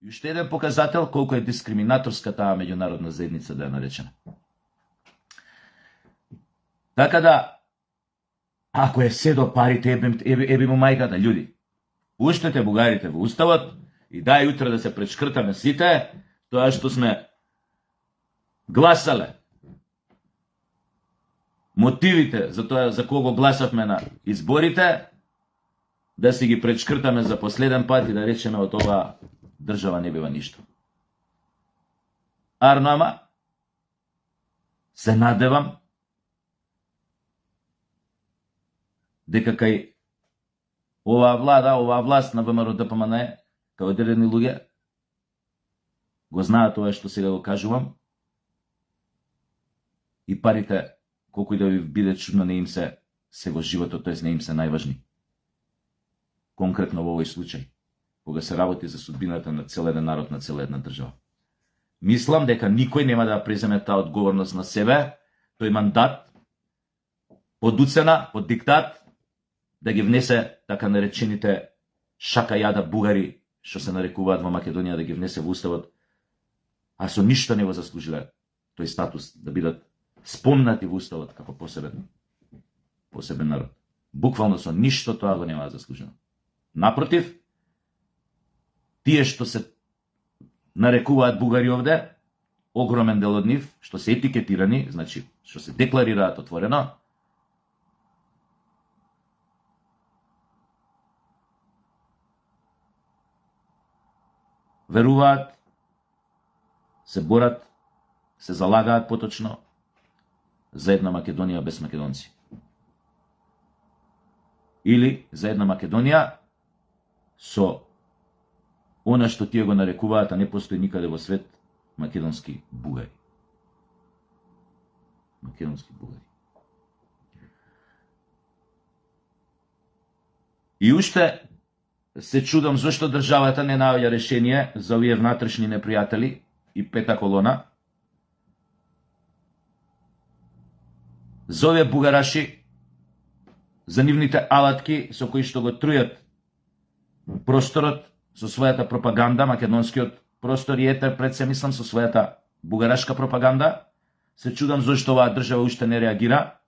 И уште еден показател колку е дискриминаторска таа меѓународна заедница, да ја наречеме. Така да, ако е се до парите, еби му мајката, људи. Пуштете бугарите во уставот и дај утре да се пречкртаме сите тоа што сме гласале. Мотивите за тоа за кого гласавме на изборите, да си ги пречкртаме за последен пат и да речеме од оваа држава не бива ништо. Арнама, се надевам дека кај оваа влада, оваа власт на ВМРО ДПМН, кај одредени луѓе, го знаат тоа што сега го кажувам, и парите, колку и да ви биде чудно, не им се го животот, тоест не им се најважни. Конкретно во овој случај, кога се работи за судбината на цел еден народ, на цела една држава. Мислам дека никој нема да преземе таа одговорност на себе, тој мандат, под уцена, под диктат, да ги внесе така наречените шака јада бугари, што се нарекуваат во Македонија, да ги внесе во уставот, а со ништо не го заслужиле тој статус, да бидат спомнати во уставот како посебен народ. Буквално со ништо тоа го нема заслужено. Напротив, тие што се нарекуваат бугари овде, огромен дел од нив, што се етикетирани, значи, што се декларираат отворено, веруваат, се борат, се залагаат поточно за една Македонија без македонци. Или за една Македонија со она што тие го нарекуваат, а не постои никаде во свет, македонски бугари. Македонски бугари. И уште се чудам зашто државата не наоѓа решение за овие внатрешни непријатели и пета колона, за овие бугараши, за нивните алатки со кои што го трујат просторот со својата пропаганда, македонскиот простор и етер, пред се мислам, со својата бугарашка пропаганда. Се чудам зашто оваа држава уште не реагира,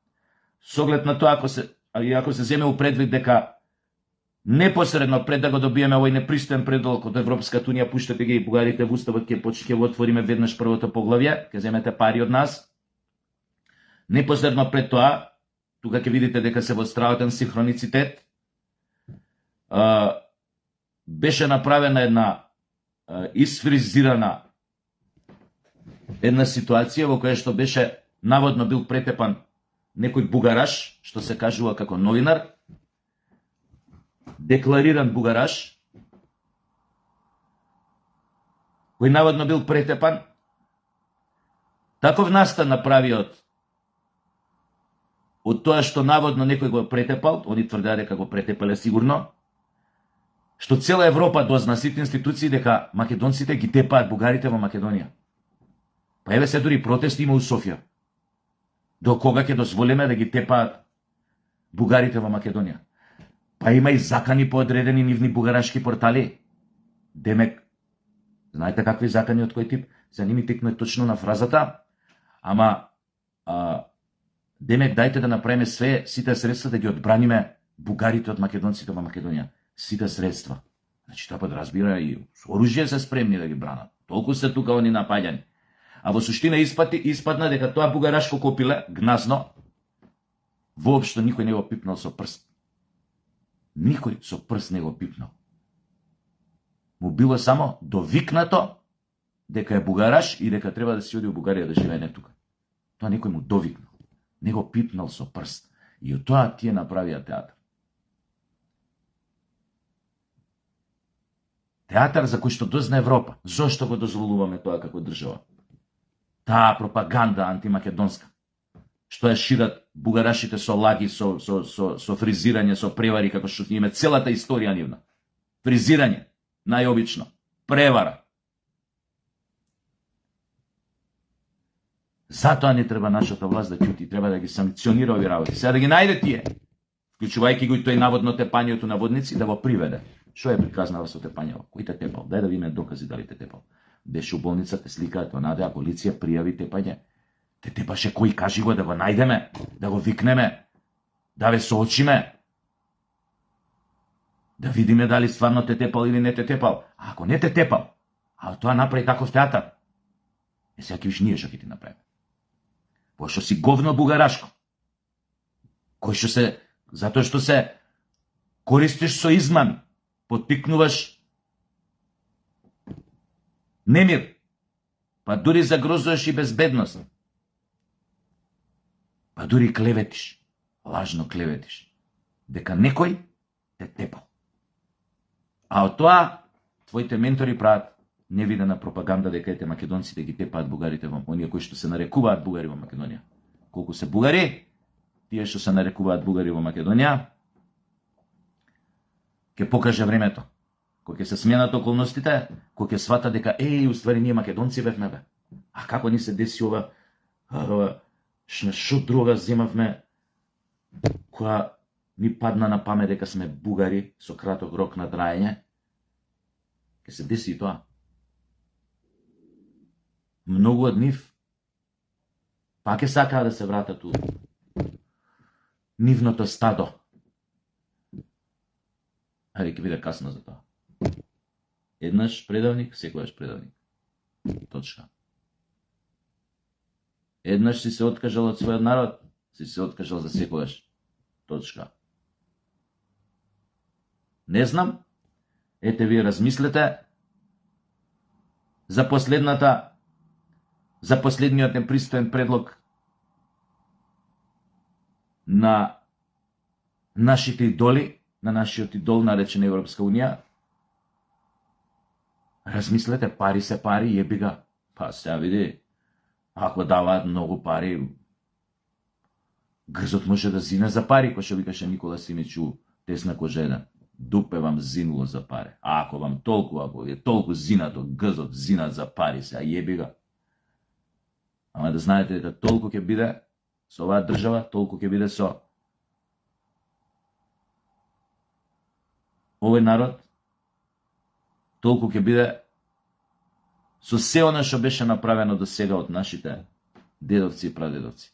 со оглед на тоа, ако се земе у предвид дека непосредно пред да го добиеме овој непристоен предлог од Европската унија, пуштате ги и бугарите во уставот, ќе го отвориме веднаш првото поглавје, ќе земете пари од нас. Непосредно пред тоа, тука ќе видите дека се во страхотен синхроницитет, беше направена една исфризирана една ситуација во која што беше наводно бил претепан некој бугараш, што се кажува како новинар, деклариран бугараш, кој наводно бил претепан. Таков настан направи од тоа што наводно некој го претепал, они тврдеа дека го претепале сигурно, што цела Европа дозна, сите институции, дека македонците ги тепаат бугарите во Македонија. Па еве се дури протести има у Софија. До кога ќе дозволиме да ги тепаат бугарите во Македонија? Па има и закани по одредени нивни бугарашки портали. Демек, знаете какви закани од кој тип? За ними текне точно на фразата, ама демек дајте да направиме све, сите средства да ги одбраниме бугарите од македонците во Македонија. Сите средства. Значи тоа подразбира и со оружје се спремни да ги бранат. Толку се тука они напаѓани. А во суштина испадна дека тоа бугарашко копиле, гназно, воопшто никој не го пипнал со прст. Никој со прст не го пипнал. Му било само довикнато дека е бугараш и дека треба да си оди у Бугарија да живее, не тука. Тоа некој му довикнал. Не го пипнал со прст. И од тоа тие направија театар. Театар за кој што дозна Европа. Зошто го дозволуваме тоа како држава? Таа пропаганда антимакедонска, што ја шират бугарашите со лаги, со фризирање, со превари, како што име целата историја нивна. Фризирање, најобично, превара. Затоа не треба нашата власт да ќути, треба да ги санкционира овие работи. Сега да ги најде тие, вклучувајќи го и тој наводно тепањето на водници, да го приведе. Што е приказнава со тепањево? Кој те тепал? Дај да видиме докази дали те тепал. Беше у болницата, сликаат, онаде, а полиција пријави тепање. Те тепаше кој, кажи го да го најдеме, да го викнеме, да ве соочиме, да видиме дали стварно те тепал или не те тепал. А ако не те тепал, а тоа направи таков театар, сега ќе виш ние што ќе ти направиме. Пошто си говно бугарашко, кој што се, затоа што се користиш со измами, поттикнуваш немир, па дури загрозуваш и безбедност, па дури клеветиш, лажно клеветиш, дека некој те тепал. А од тоа, твоите ментори прават невидена пропаганда дека ете македонците ги тепаат бугарите во оние кои што се нарекуваат бугари во Македонија. Колку се бугари, тие што се нарекуваат бугари во Македонија, ќе покаже времето. Кога ќе се сменат околностите, кога ќе свата дека уствари ние македонци бевме бе. А како ни се деси ова што друга земавме, која ни падна на памет дека сме бугари со краток рок на траење, ќе се деси и тоа. Многу од нив пак ќе сакаа да се вратат у нивното стадо. Ајде, ќе биде касно за тоа. Еднаш предавник, секогаш предавник. Точка. Еднаш си се откажал од својот народ, си се откажал за секогаш. Точка. Не знам, ете вие размислете за последниот непристоен предлог на нашите идоли, на нашиот идол наречен Европска Унија. Размислете, пари се пари, јеби га. Па сега види, ако даваат многу пари, грзот може да зине за пари, кој што викаше Никола Симичу, тесна кожа еден. Дупе вам зинуло за пари. А ако вам толку, ако е толку зинато, грзот зинат за пари, сега јеби га. Ама да знаете дека толку ќе биде со оваа држава, толку ќе биде со овој народ, толку ќе биде со се она што беше направено до сега од нашите дедовци и прадедовци.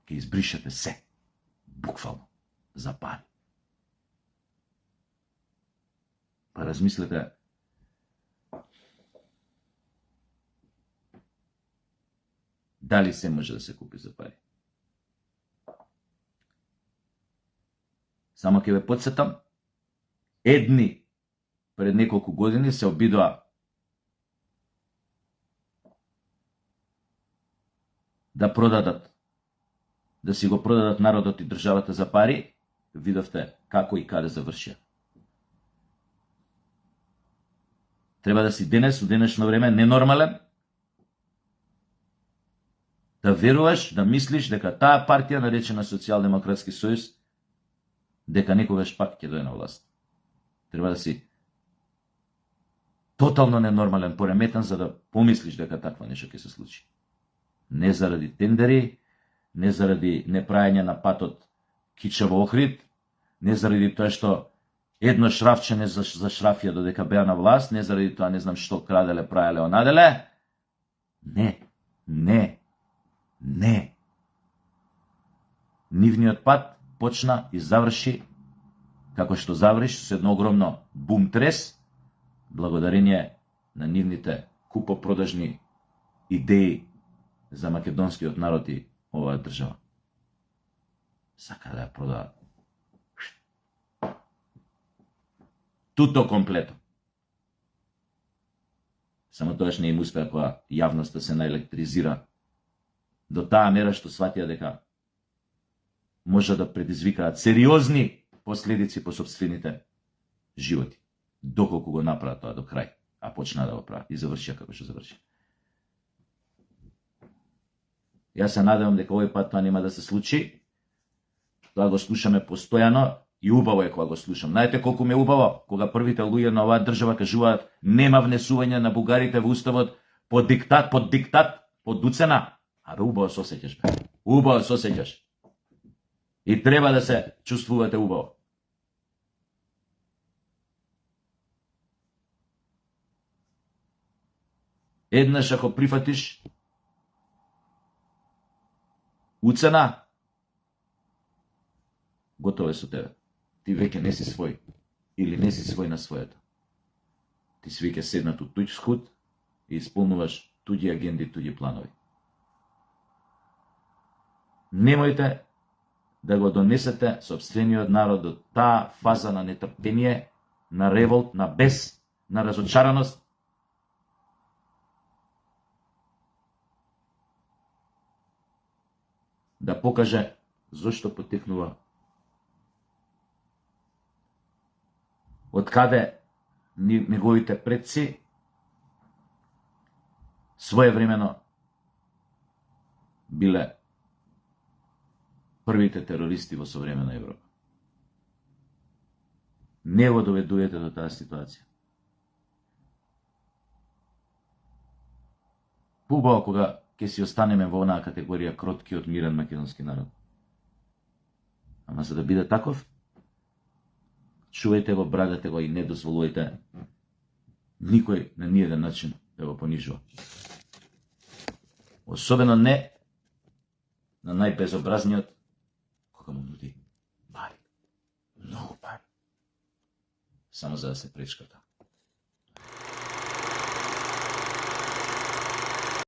Ќе избришете се, буквално, за пари. Па размислете, дали се може да се купи за пари. Само ќе ве потсетам, едни пред неколку години се обидоа да продадат, да си го продадат народот и државата за пари, видовте како и каде завршија. Треба да си денес, у денешно време, ненормален, да веруваш, да мислиш дека таа партија, наречена Социјалдемократски сојуз, дека некогаш пак ќе дојде на власт. Треба да си тотално ненормален, пореметен, за да помислиш дека такво нешто ќе се случи. Не заради тендери, не заради непрајање на патот кича во Охрид, не заради тоа што едно шрафче не зашрафија додека беа на власт, не заради тоа не знам што краделе, праеле, онаделе. Не. Нивниот пат почна и заврши како што заврши со едно огромно бум-трес, благодарение на нивните купопродажни идеи за македонскиот народ и оваа држава. Сака да ја продаат. Туто комплето. Само тоаш не им успеа кога јавноста се наелектризира до таа мера што сватија дека може да предизвикаат сериозни последици по собствените животи. Доколку го направат тоа до крај, а почна да го прават и завршија како што заврши. Јас се надевам дека овој пат тоа нема да се случи. Тоа го слушаме постојано и убаво е кога го слушам. Знаете колку ме убаво кога првите луѓе на оваа држава кажуваат нема внесување на бугарите во уставот под диктат, под уцена. Абе убаво се осеќаш бе. Убаво се осеќаш. И треба да се чувствувате убаво. Еднаш ако прифатиш уцена, готово е со тебе. Ти веќе не си свој или не си свој на своето. Ти си веќе седнат у туѓ скут и исполнуваш туѓи агенди, туѓи планови. Немојте да го донесете сопствениот народ до таа фаза на нетрпение, на револт, на бес, на разочараност, да покаже зошто потекнува, од каде неговите предци своевремено биле првите терористи во современа Европа. Не го доведувате до таа ситуација. Побаво кога ќе си останеме во онаа категорија кроткиот мирен македонски народ. Ама за да биде таков, чувајте го, брадете го и не дозволувајте никој на ниеден начин да го понижува. Особено не на најбезобразниот, кога му нуди пари. Многу пари. Само за да се пречката.